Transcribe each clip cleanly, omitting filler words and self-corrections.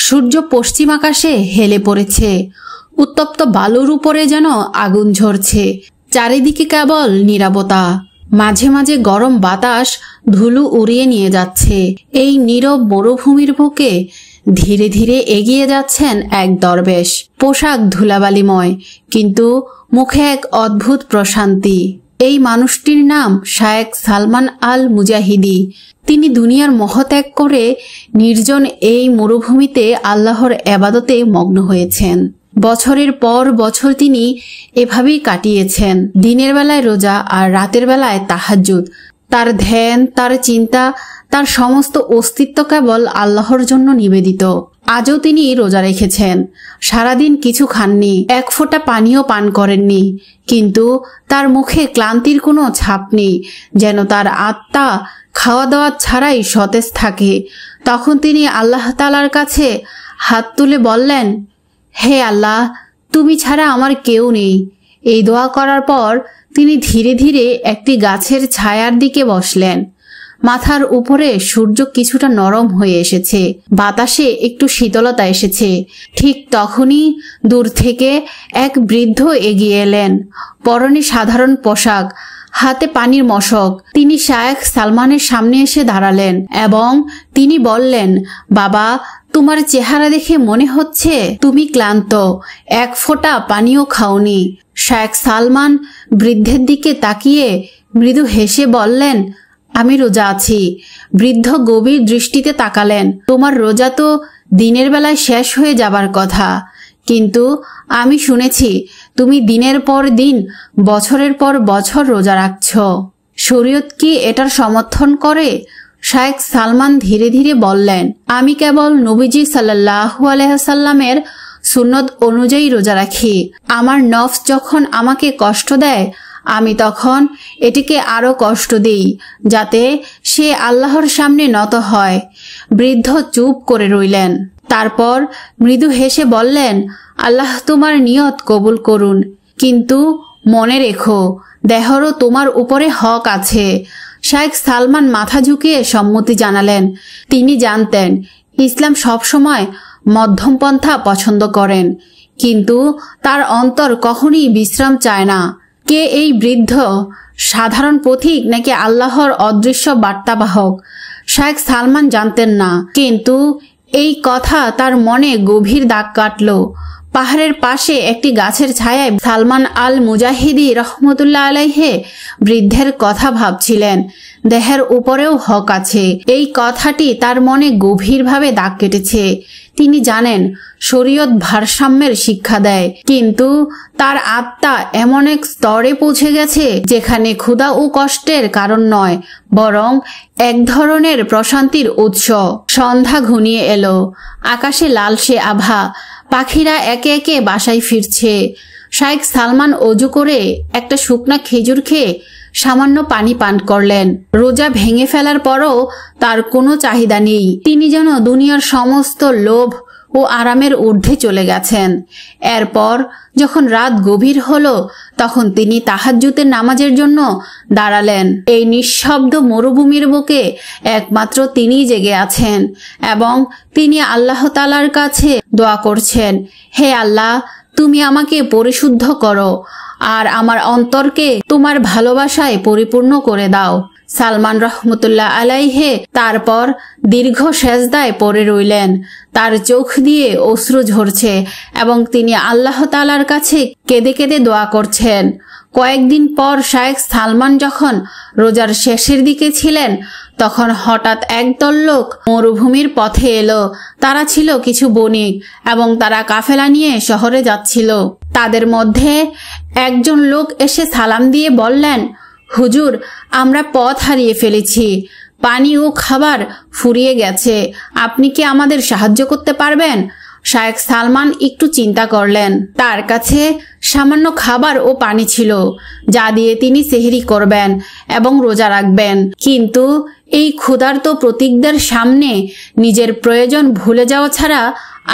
সূর্য পশ্চিম আকাশে হেলে পড়েছে। উত্তপ্ত বালুর উপরে যেন আগুন ঝরছে। চারিদিকে কেবল নীরবতা। মাঝে মাঝে গরম বাতাস ধুলো উড়িয়ে নিয়ে যাচ্ছে। এই নীরব মরুভূমির বুকে ধীরে ধীরে এগিয়ে যাচ্ছেন এক দরবেশ। পোশাক ধুলাবালিময়, কিন্তু মুখে এক অদ্ভুত প্রশান্তি। এই মানুষটির নাম শায়েখ সালমান আল মুজাহিদি। তিনি দুনিয়ার মহত্যাগ করে নির্জন এই মরুভূমিতে আল্লাহর ইবাদতে মগ্ন হয়েছেন। বছরের পর বছর তিনি এভাবেই কাটিয়েছেন, দিনের বেলায় রোজা আর রাতের বেলায় তাহাজ্জুদ। তার ধ্যান, তার চিন্তা, তার সমস্ত অস্তিত্ব কেবল আল্লাহর জন্য নিবেদিত। আজও তিনি রোজা রেখেছেন, সারাদিন কিছু খাননি, এক ফোঁটা পানিও পান করেননি, কিন্তু তার মুখে ক্লান্তির কোনো ছাপ নেই, যেন তার আত্মা খাওয়া দাওয়া ছাড়াই সতেজ থাকে। তখন তিনি আল্লাহ তাআলার কাছে হাত তুলে বললেন, হে আল্লাহ, তুমি ছাড়া আমার কেউ নেই। এই দোয়া করার পর তিনি ধীরে ধীরে একটি গাছের ছায়ার দিকে বসলেন। মাথার উপরে সূর্য কিছুটা নরম হয়ে এসেছে, বাতাসে একটু শীতলতা এসেছে। ঠিক তখনই দূর থেকে এক বৃদ্ধ এগিয়ে এলেন। পরনে সাধারণ পোশাক, হাতে পানির মশক। তিনি শায়েখ সালমানের সামনে এসে দাঁড়ালেন এবং তিনি বললেন, বাবা, তোমার চেহারা দেখে মনে হচ্ছে তুমি ক্লান্ত, এক ফোঁটা পানিও খাওনি। শায়েখ সালমান বৃদ্ধের দিকে তাকিয়ে মৃদু হেসে বললেন, আমি রোজা আছি। বৃদ্ধ গভীর দৃষ্টিতে তাকালেন, তোমার রোজা তো দিনের বেলায় শেষ হয়ে যাবার কথা, কিন্তু আমি শুনেছি তুমি দিনের পর দিন, বছরের পর বছর রোজা রাখছ। শরীয়ত কি এটার সমর্থন করে? শায়েখ সালমান ধীরে ধীরে বললেন, আমি কেবল নবীজি সাল্লাল্লাহু আলাইহি ওয়াসাল্লামের সুন্নত অনুযায়ী রোজা রাখি। আমার নফস যখন আমাকে কষ্ট দেয়, আমি তখন এটিকে আরো কষ্ট দিই, যাতে সে আল্লাহর সামনে নত হয়। বৃদ্ধ চুপ করে রইলেন। তারপর মৃদু হেসে বললেন, আল্লাহ তোমার নিয়ত কবুল করুন, কিন্তু মনে রেখো, দেহরও তোমার উপরে হক আছে। শায়েখ সালমান মাথা ঝুঁকিয়ে সম্মতি জানালেন। তিনি জানতেন ইসলাম সবসময় মধ্যমপন্থা পছন্দ করেন, কিন্তু তার অন্তর কখনই বিশ্রাম চায় না। কে এই বৃদ্ধ? সাধারণ পথিক নাকি আল্লাহর অদৃশ্য বার্তাবাহক? শায়েখ সালমান জানতেন না, কিন্তু এই কথা তার মনে গভীর দাগ কাটল। পাহাড়ের পাশে একটি গাছের ছায়ায় সালমান আল মুজাহিদি রহমতুল্লাহ আলাইহে বৃদ্ধের কথা ভাবছিলেন। দেহের উপরেও হক আছে, এই কথাটি তার মনে গভীরভাবে দাগ কেটেছে। তিনি জানেন শরীয়ত ভারসাম্যের শিক্ষা দেয়, কিন্তু তার আত্মা এমন এক স্তরে পৌঁছে গেছে যেখানে ক্ষুধা ও কষ্টের কারণ নয়, বরং এক ধরনের প্রশান্তির উৎস। সন্ধ্যা ঘনিয়ে এলো, আকাশে লালসে আভা, পাখিরা একে একে বাসায় ফিরছে। শায়েখ সালমান অজু করে একটা শুকনা খেজুর খেয়ে সামান্য পানি পান করলেন। রোজা ভেঙে ফেলার পরও তার কোনো চাহিদা নেই। তিনি যেন দুনিয়ার সমস্ত লোভ ও আরামের ঊর্ধ্বে চলে গেছেন। এরপর যখন রাত গভীর হলো, তখন তিনি তাহাজ্জুদের নামাজের জন্য দাঁড়ালেন। এই নিঃশব্দ মরুভূমির বুকে একমাত্র তিনিই জেগে আছেন এবং তিনি আল্লাহ তাআলার কাছে দোয়া করছেন, হে আল্লাহ, তুমি আমাকে পরিশুদ্ধ করো আর আমার অন্তরকে তোমার ভালোবাসায় পরিপূর্ণ করে দাও। সালমান রহমতুল্লাহ আলাইহে তারপর দীর্ঘ সেজদায় পড়ে রইলেন। তার চোখ দিয়ে অশ্রু ঝরছে এবং তিনি আল্লাহ তাআলার কাছে কেঁদে কেঁদে দোয়া করছেন। কয়েকদিন পর শায়েখ সালমান যখন রোজার শেষের দিকে ছিলেন, তখন হঠাৎ একদল লোক মরুভূমির পথে এলো। তারা ছিল কিছু বণিক এবং তারা কাফেলা নিয়ে শহরে যাচ্ছিল। তাদের মধ্যে একজন লোক এসে সালাম দিয়ে বললেন, হুজুর, আমরা পথ হারিয়ে ফেলেছি, পানি ও খাবার ফুরিয়ে গেছে, আপনি কি আমাদের সাহায্য করতে পারবেন? শায়েখ সালমান একটু চিন্তা করলেন। তার কাছে সামান্য খাবার ও পানি ছিল, যা দিয়ে তিনি সেহরি করবেন এবং রোজা রাখবেন, কিন্তু এই ক্ষুধার্ত প্রতীকদের সামনে নিজের প্রয়োজন ভুলে যাওয়া ছাড়া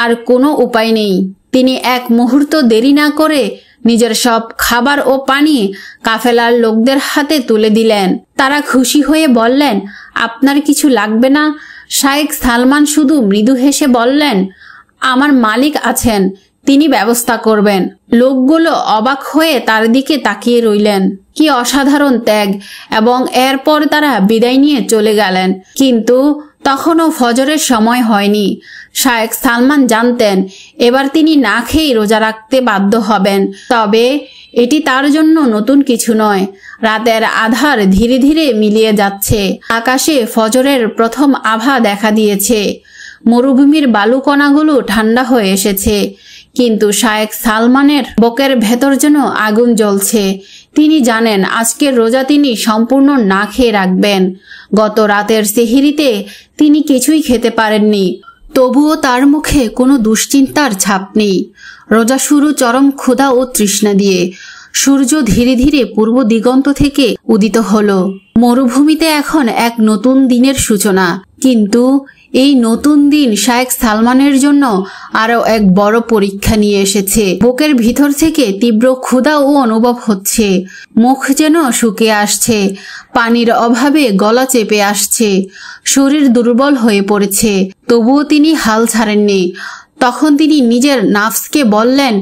আর কোনো উপায় নেই। তিনি এক মুহূর্ত দেরি না করে নিজের সব খাবার ও পানি কাফেলার লোকদের হাতে তুলে দিলেন। তারা খুশি হয়ে বললেন, আপনার কিছু লাগবে না? শায়েখ সালমান শুধু মৃদু হেসে বললেন, আমার মালিক আছেন, তিনি ব্যবস্থা করবেন। লোকগুলো অবাক হয়ে তার দিকে তাকিয়ে রইলেন। কি অসাধারণ ত্যাগ! এবং এরপর তারা বিদায় নিয়ে চলে গেলেন। কিন্তু তখনও ফজরের সময় হয়নি। শায়েখ সালমান জানতেন এবার তিনি না খেয়েই রোজা রাখতে বাধ্য হবেন। তবে এটি তার জন্য নতুন কিছু নয়। রাতের আধার ধীরে ধীরে মিলিয়ে যাচ্ছে। আকাশে ফজরের প্রথম আভা দেখা দিয়েছে। মরুভূমির বালুকণাগুলো ঠান্ডা হয়ে এসেছে। কিন্তু শায়েখ সালমানের বুকের ভেতর যেন আগুন জ্বলছে। তিনি জানেন আজকের রোজা তিনি সম্পূর্ণ না খেয়ে রাখবেন। গত রাতের সেহরিতে তিনি কিছুই খেতে পারেননি, তবুও তার মুখে কোনো দুশ্চিন্তার ছাপ নেই। রোজা শুরু চরম ক্ষুধা ও তৃষ্ণা দিয়ে। সূর্য ধীরে ধীরে পূর্ব দিগন্ত থেকে উদিত হলো। মরুভূমিতে এখন এক নতুন দিনের সূচনা। কিন্তু এই নতুন দিন শায়েখ সালমানের জন্য আরও এক বড় পরীক্ষা নিয়ে এসেছে। বুকের ভিতর থেকে তীব্র ক্ষুধা ও অনুভব হচ্ছে। মুখ যেন শুকিয়ে আসছে। পানির অভাবে গলা চেপে আসছে। শরীর দুর্বল হয়ে পড়েছে। তবুও তিনি হাল ছাড়েননি। তখন তিনি নিজের নাফসকে বললেন,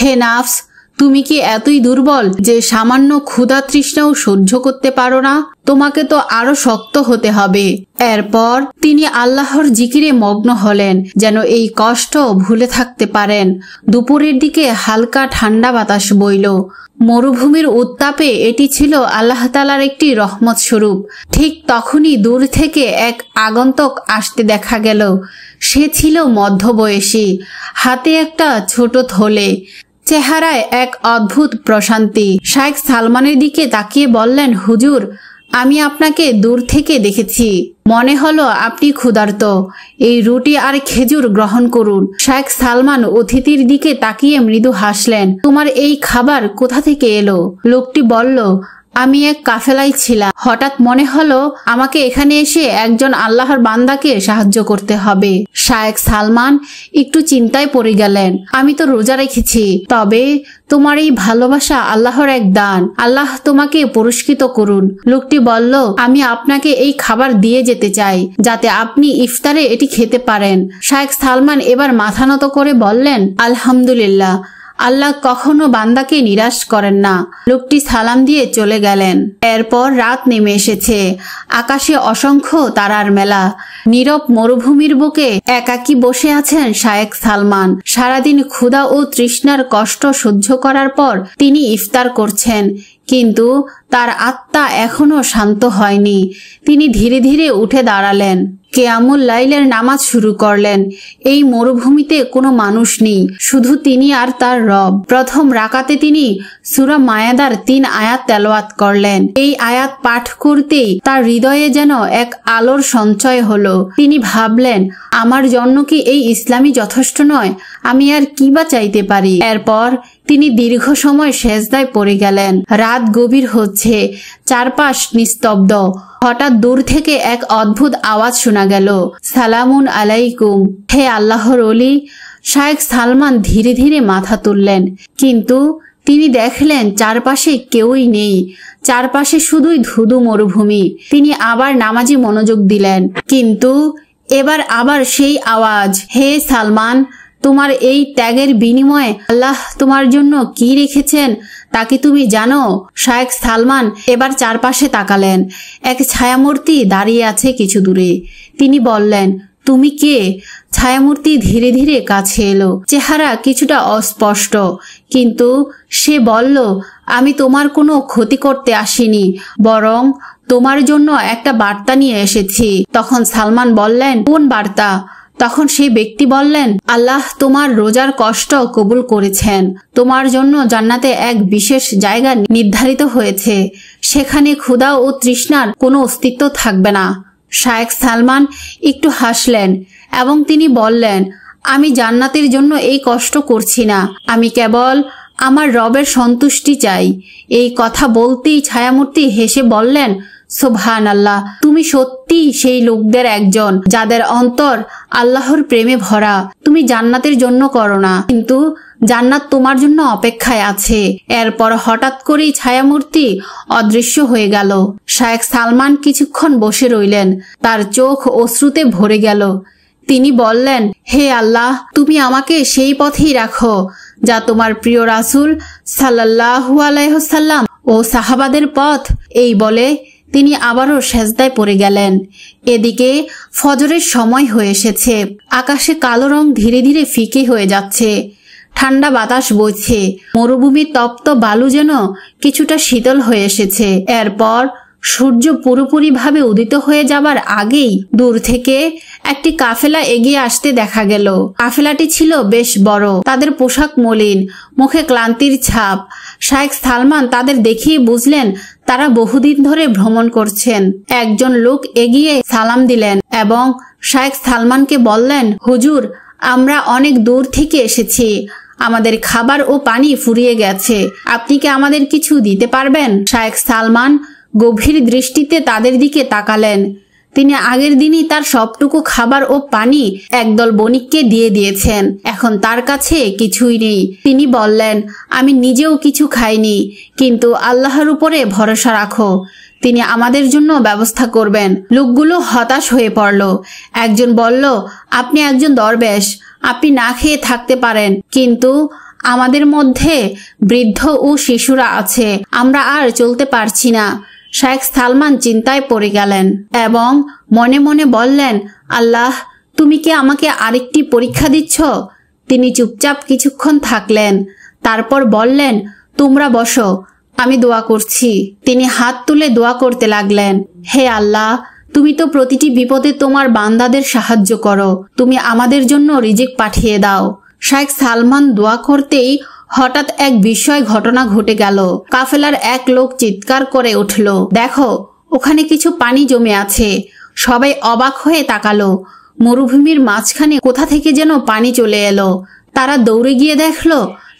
হে নাফস, তুমি কি এতই দুর্বল যে সামান্য ক্ষুধা তৃষ্ণাও সহ্য করতে পারো না? তোমাকে তো আরো শক্ত হতে হবে। এরপর তিনি আল্লাহর জিকিরে মগ্ন হলেন, যেন এই কষ্ট ভুলে থাকতে পারেন। দুপুরের দিকে হালকা ঠান্ডা বাতাস বইল। মরুভূমির উত্তাপে এটি ছিল আল্লাহ তাআলার একটি রহমত স্বরূপ। ঠিক তখনই দূর থেকে এক আগন্তুক আসতে দেখা গেল। সে ছিল মধ্যবয়সী, হাতে একটা ছোট থলে, চেহারায় এক অদ্ভুত প্রশান্তি। শায়েখ সালমানের দিকে তাকিয়ে বললেন, হুজুর, আমি আপনাকে দূর থেকে দেখেছি। মনে হলো আপনি ক্ষুধার্ত। এই রুটি আর খেজুর গ্রহণ করুন। শায়েখ সালমান অতিথির দিকে তাকিয়ে মৃদু হাসলেন। তোমার এই খাবার কোথা থেকে এলো? লোকটি বলল, আমি এক কাফেলায় ছিলাম। হঠাৎ মনে হলো আমাকে এখানে এসে একজন আল্লাহর বান্দাকে সাহায্য করতে হবে। শায়েখ সালমান একটু চিন্তায় পড়ে গেলেন। আমি তো রোজা রেখেছি, তবে তোমার এই ভালোবাসা আল্লাহর এক দান। আল্লাহ তোমাকে পুরস্কৃত করুন। লোকটি বলল, আমি আপনাকে এই খাবার দিয়ে যেতে চাই, যাতে আপনি ইফতারে এটি খেতে পারেন। শায়েখ সালমান এবার মাথা নত করে বললেন, আলহামদুলিল্লাহ, আল্লাহ কখনো বান্দাকে নিরাশ করেন না। লোকটি সালাম দিয়ে চলে গেলেন। এরপর রাত নেমে এসেছে। আকাশে অসংখ্য তারার মেলা। নীরব মরুভূমির বুকে একাকী বসে আছেন শায়েখ সালমান। সারাদিন ক্ষুধা ও তৃষ্ণার কষ্ট সহ্য করার পর তিনি ইফতার করছেন। কিন্তু তার আত্মা এখনো শান্ত হয়নি। তিনি ধীরে ধীরে উঠে দাঁড়ালেন। কিয়ামুল লাইলের নামাজ শুরু করলেন। এই মরুভূমিতে কোনো মানুষ নেই, শুধু তিনি আর তার রব। প্রথম রাকাতে তিনি সূরা মায়াদার 3 আয়াত তেলাওয়াত করলেন। এই আয়াত পাঠ করতেই তার হৃদয়ে যেন এক আলোর সঞ্চয় হলো। তিনি ভাবলেন, আমার জন্য কি এই ইসলামই যথেষ্ট নয়? আমি আর কি বা চাইতে পারি? এরপর তিনি দীর্ঘ সময় সেজদায় পড়ে গেলেন। রাত গভীর হচ্ছে, চারপাশ নিস্তব্ধ। হঠাৎ দূর থেকে এক অদ্ভুত আওয়াজ শোনা গেল, সালামুন আলাইকুম, হে আল্লাহর ওলি। শায়েখ সালমান ধীরে ধীরে মাথা তুললেন, কিন্তু তিনি দেখলেন চারপাশে কেউই নেই। চারপাশে শুধুই ধুধু মরুভূমি। তিনি আবার নামাজে মনোযোগ দিলেন, কিন্তু এবার আবার সেই আওয়াজ, হে সালমান, তোমার এই ত্যাগের বিনিময়ে আল্লাহ তোমার জন্য কি রেখেছেন তা কি তুমি জানো? শায়েখ সালমান এবার চারপাশে তাকালেন। এক ছায়ামূর্তি দাঁড়িয়ে আছে কিছু দূরে। তিনি বললেন, তুমি কে? ছায়ামূর্তি ধীরে ধীরে কাছে এলো। চেহারা কিছুটা অস্পষ্ট, কিন্তু সে বলল, আমি তোমার কোনো ক্ষতি করতে আসিনি, বরং তোমার জন্য একটা বার্তা নিয়ে এসেছি। তখন সালমান বললেন, কোন বার্তা? তখন সেই ব্যক্তি বললেন, আল্লাহ তোমার রোজার কষ্ট কবুল করেছেন। তোমার জন্য জান্নাতে এক বিশেষ জায়গা নির্ধারিত হয়েছে। সেখানে ক্ষুধা ও তৃষ্ণার কোনো অস্তিত্ব থাকবে না। শায়েখ সালমান একটু হাসলেন এবং তিনি বললেন, আমি জান্নাতের জন্য এই কষ্ট করছি না, আমি কেবল আমার রবের সন্তুষ্টি চাই। এই কথা বলতেই ছায়ামূর্তি হেসে বললেন, সুবহানাল্লাহ, তুমি সত্যি সেই লোকদের একজন যাদের অন্তর আল্লাহর প্রেমে ভরা। তুমি জান্নাতের জন্য করো না, কিন্তু জান্নাত তোমার জন্য অপেক্ষায় আছে। এরপর হঠাৎ করেই ছায়ামূর্তি অদৃশ্য হয়ে গেল। শায়েখ সালমান কিছুক্ষণ বসে রইলেন। তার চোখ অশ্রুতে ভরে গেল। তিনি বললেন, হে আল্লাহ, তুমি আমাকে সেই পথেই রাখো যা তোমার প্রিয় রাসূল সাল্লাল্লাহু আলাইহি ওয়াসাল্লাম ও সাহাবাদের পথ। এই বলে তিনি আবারও সেজদায় পড়ে গেলেন। এদিকে ফজরের সময় হয়ে এসেছে। আকাশে কালো রং ধীরে ধীরে ফিকে হয়ে যাচ্ছে। ঠান্ডা বাতাস বইছে। মরুভূমির তপ্ত বালু যেন কিছুটা শীতল হয়ে এসেছে। এরপর সূর্য পুরোপুরিভাবে উদিত হয়ে যাবার আগেই দূর থেকে একটি কাফেলা এগিয়ে আসতে দেখা গেল। কাফেলাটি ছিল বেশ বড়। তাদের পোশাক মলিন, মুখে ক্লান্তির ছাপ। শায়েখ সালমান তাদের দেখেই বুঝলেন তারা বহুদিন ধরে ভ্রমণ করছেন। একজন লোক এগিয়ে সালাম দিলেন এবং শায়েখ সালমানকে বললেন, হুজুর, আমরা অনেক দূর থেকে এসেছি। আমাদের খাবার ও পানি ফুরিয়ে গেছে। আপনি কি আমাদের কিছু দিতে পারবেন? শায়েখ সালমান গভীর দৃষ্টিতে তাদের দিকে তাকালেন। তিনি আগের দিনই তার সবটুকু খাবার ও পানি একদল বণিককে দিয়ে দিয়েছেন। এখন তার কাছে কিছুই নেই। তিনি বললেন, আমি নিজেও কিছু খাইনি, কিন্তু আল্লাহর উপরে ভরসা রাখো, তিনি আমাদের জন্য ব্যবস্থা করবেন। লোকগুলো হতাশ হয়ে পড়ল। একজন বলল, আপনি একজন দরবেশ, আপনি না খেয়ে থাকতে পারেন, কিন্তু আমাদের মধ্যে বৃদ্ধ ও শিশুরা আছে, আমরা আর চলতে পারছি না। শায়েখ সালমান চিন্তায় পড়ে গেলেন এবং মনে মনে বললেন, আল্লাহ, তুমি কি আমাকে আরেকটি পরীক্ষা দিচ্ছ? তিনি চুপচাপ কিছুক্ষণ থাকলেন। তারপর বললেন, তোমরা বসো, আমি দোয়া করছি। তিনি হাত তুলে দোয়া করতে লাগলেন, হে আল্লাহ, তুমি তো প্রতিটি বিপদে তোমার বান্দাদের সাহায্য করো, তুমি আমাদের জন্য রিজিক পাঠিয়ে দাও। শায়েখ সালমান দোয়া করতেই হঠাৎ এক বিস্ময় ঘটনা ঘটে গেল। কাফেলার এক লোক চিৎকার করে উঠল, দেখো, ওখানে কিছু পানি জমে আছে। সবাই অবাক হয়ে তাকালো। মরুভূমির মাঝখানে কোথা থেকে যেন পানি চলে এলো। তারা দৌড়ে গিয়ে দেখলো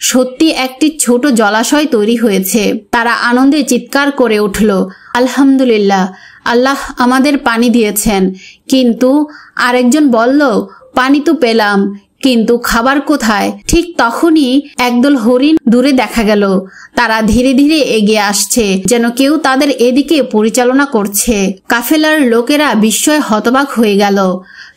সত্যি একটি ছোট জলাশয় তৈরি হয়েছে। তারা আনন্দে চিৎকার করে উঠল, আলহামদুলিল্লাহ, আল্লাহ আমাদের পানি দিয়েছেন। কিন্তু আরেকজন বলল, পানি তো পেলাম, কিন্তু খাবার কোথায়? ঠিক তখনই একদল হরিণ দূরে দেখা গেল। তারা ধীরে ধীরে এগিয়ে আসছে, যেন কেউ তাদের এদিকে পরিচালনা করছে। কাফেলার লোকেরা বিস্ময়ে হতবাক হয়ে গেল।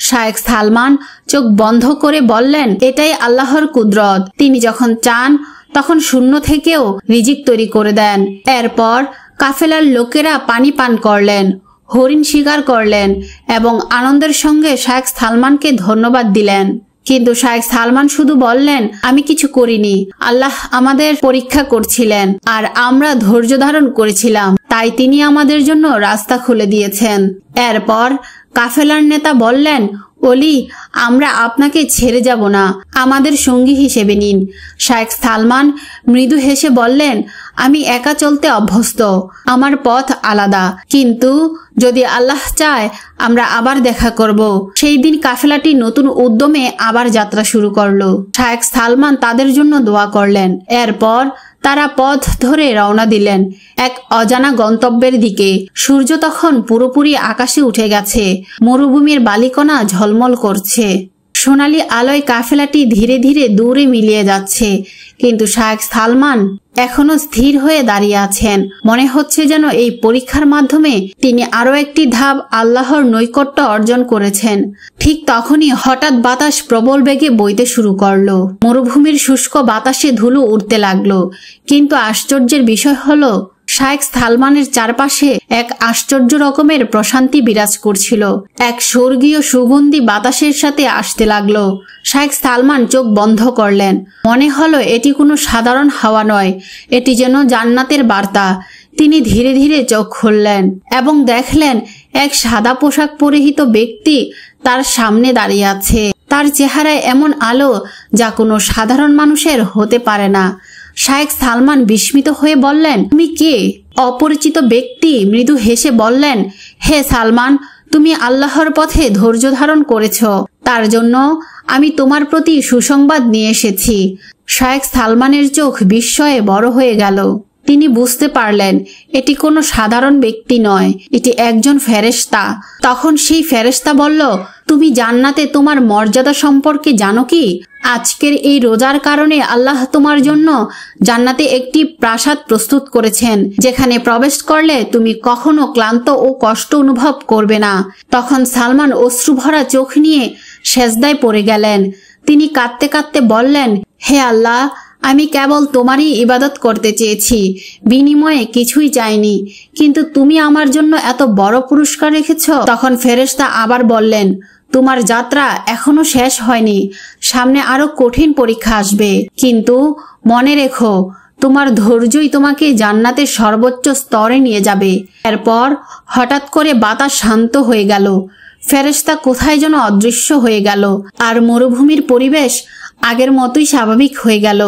শায়েখ সালমান চোখ বন্ধ করে বললেন, এটাই আল্লাহর কুদরত। তিনি যখন চান তখন শূন্য থেকেও রিজিক তৈরি করে দেন। এরপর কাফেলার লোকেরা পানি পান করলেন, হরিণ শিকার করলেন এবং আনন্দের সঙ্গে শায়েখ সালমানকে ধন্যবাদ দিলেন। কিন্তু শায়েখ সালমান শুধু বললেন, আমি কিছু করিনি, আল্লাহ আমাদের পরীক্ষা করছিলেন আর আমরা ধৈর্য ধারণ করেছিলাম, তাই তিনি আমাদের জন্য রাস্তা খুলে দিয়েছেন। এরপর কাফেলার নেতা বললেন, ওলি, আমরা আপনাকে ছেড়ে যাব না, আমাদের সঙ্গী হিসেবে নিন। শায়েখ সালমান মৃদু হেসে বললেন, আমি একা চলতে অভ্যস্ত, আমার পথ আলাদা, কিন্তু যদি আল্লাহ চায় আমরা আবার দেখা করব। সেই দিন কাফেলাটি নতুন উদ্যমে আবার যাত্রা শুরু করলো। শায়েখ সালমান তাদের জন্য দোয়া করলেন। এরপর তারা পথ ধরে রওনা দিলেন এক অজানা গন্তব্যের দিকে। সূর্য তখন পুরোপুরি আকাশে উঠে গেছে। মরুভূমির বালিকণা ঝলমল করছে। সোনালী আলোয় কাফেলাটি ধীরে ধীরে দূরে মিলিয়ে যাচ্ছে, কিন্তু শায়েখ সালমান এখনো স্থির হয়ে দাঁড়িয়ে আছেন। মনে হচ্ছে যেন এই পরীক্ষার মাধ্যমে তিনি আরো একটি ধাপ আল্লাহর নৈকট্য অর্জন করেছেন। ঠিক তখনই হঠাৎ বাতাস প্রবল বেগে বইতে শুরু করলো। মরুভূমির শুষ্ক বাতাসে ধুলো উড়তে লাগলো। কিন্তু আশ্চর্যের বিষয় হলো, শায়েখ সালমানের চারপাশে এক আশ্চর্য রকমের প্রশান্তি বিরাজ করছিল। এক স্বর্গীয় সুগন্ধি বাতাসের সাথে আসতে লাগলো। শায়েখ সালমান চোখ বন্ধ করলেন। মনে হলো এটি কোনো সাধারণ হাওয়া নয়, এটি যেন জান্নাতের বার্তা। তিনি ধীরে ধীরে চোখ খুললেন এবং দেখলেন এক সাদা পোশাক পরিহিত ব্যক্তি তার সামনে দাঁড়িয়ে আছে। তার চেহারায় এমন আলো যা কোনো সাধারণ মানুষের হতে পারে না। শায়েখ সালমান বিস্মিত হয়ে বললেন, তুমি কে? অপরিচিত ব্যক্তি মৃদু হেসে বললেন, হে সালমান, তুমি আল্লাহর পথে ধৈর্য ধারণ করেছ, তার জন্য আমি তোমার প্রতি সুসংবাদ নিয়ে এসেছি। শায়েখ সালমানের চোখ বিস্ময়ে বড় হয়ে গেল। তিনি বুঝতে পারলেন এটি কোনো সাধারণ ব্যক্তি নয়, এটি একজন ফেরেশতা। তখন সেই ফেরেশতা বলল, তুমি জান্নাতে তোমার মর্যাদা সম্পর্কে জানো কি? আজকের এই রোজার কারণে আল্লাহ তোমার জন্য জান্নাতে একটি প্রাসাদ প্রস্তুত করেছেন, যেখানে প্রবেশ করলে তুমি কখনো ক্লান্ত ও কষ্ট অনুভব করবে না। তখন সালমান অশ্রুভরা চোখ নিয়ে সেজদায় পড়ে গেলেন। তিনি কাঁদতে কাঁদতে বললেন, হে আল্লাহ, আমি কেবল তোমারই ইবাদত করতে চেয়েছি, বিনিময়ে কিছুই চাইনি, কিন্তু তুমি আমার জন্য এত বড় পুরস্কার রেখেছ। তখন ফেরেশতা আবার বললেন, তোমার যাত্রা এখনো শেষ হয়নি, সামনে আরো কঠিন পরীক্ষা আসবে, কিন্তু মনে রেখো তোমার ধৈর্যই তোমাকে জান্নাতের সর্বোচ্চ স্তরে নিয়ে যাবে। এরপর হঠাৎ করে বাতাস শান্ত হয়ে গেল, ফেরেশতা কোথায় যেন অদৃশ্য হয়ে গেল, আর মরুভূমির পরিবেশ আগের মতোই স্বাভাবিক হয়ে গেল।